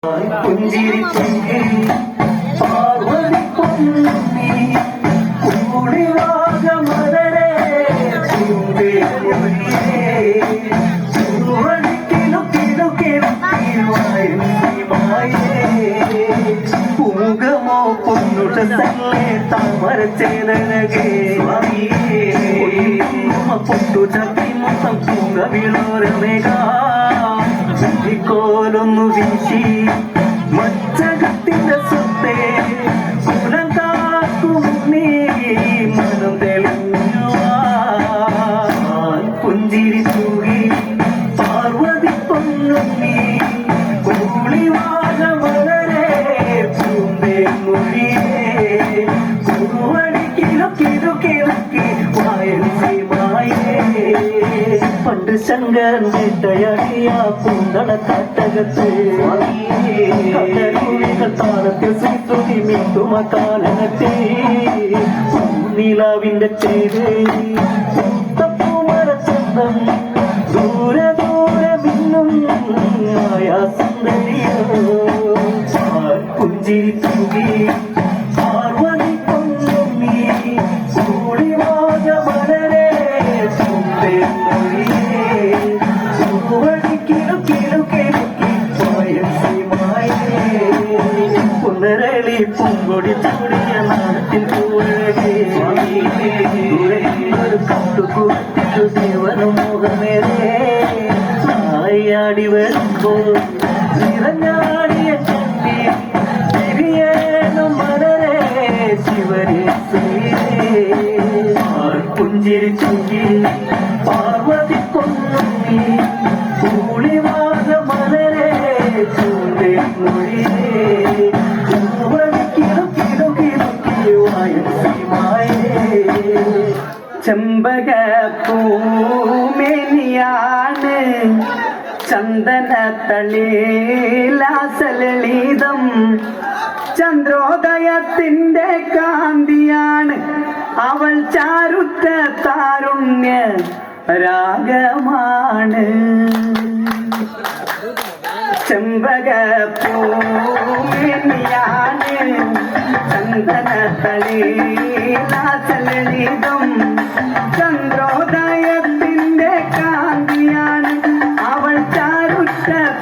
പുഞ്ചിരി പാർവതി പൊന്നി കൂടിവാകമലരെ പൂമുഖമോ പൊന്നുഷല്ലേ താമര ചേലകേ പൊട്ടു ചപ്പി മൊത്തം പൂങ്ക വിളോരമേകാലൊന്നു വീശി മച്ചകത്തിന്റെ സ്വത്തെ കുലം കാക്കും നീ മനം തെളിഞ്ഞുവാൻ പുഞ്ചിരി തൂകി പാർവതി പൊന്നുണ്ണി കൂളിവാക വളരെ പൂമ്പേ മൊഴിയേ കുറുവടി കിലുക്കി വായനമായേ പണ്ട് ശങ്കരൻ വേട്ടയാടിയ പൂന്തള കാട്ടകത്ത് കടലുകൾ താളത്തിൽ ശ്രീശ്രുതി മീട്ടുമ കാലനത്തെ നീലാവിന്റെ ചേര് പൂമരച്ചന്തം ദൂരെ ദൂരെ മിന്നും മായാസുന്ദരിയോ പുഞ്ചിരി തൂകി പാർവതി പൊന്നുണ്ണി കൂടിവാക വളരെ പൂമ്പേ മൊഴിയേ കുറുവടി കിലുക്കി പുനരളി പൂങ്കൊടി ചൂടിയ നാട്ടിൽ പൂവഴകേ ഒരു കട്ടുകൂട്ടിട്ടു ദേവനമോഹമേറേ നായാടി വരുമ്പോൾ നിറഞ്ഞാടിയ ചന്തി തിരിയേണം മലരെ ശിവരേ പുഞ്ചിരി ചൂടി പാർവതി പൊന്നുണ്ണി കൂളിവാക മലരെ ചൂണ്ടേ മൊഴിയേ ചെമ്പക പൂമേനിയാണ് ചന്ദന തളിലാസലളിതം ചന്ദ്രോദയത്തിന്റെ കാന്തിയാണ് അവൾ ചാരുത്ത താരുണ്യ രാഗമാണ് ചെമ്പക പൂമേനിയാണ് ചന്ദന തളിലാസലളിതം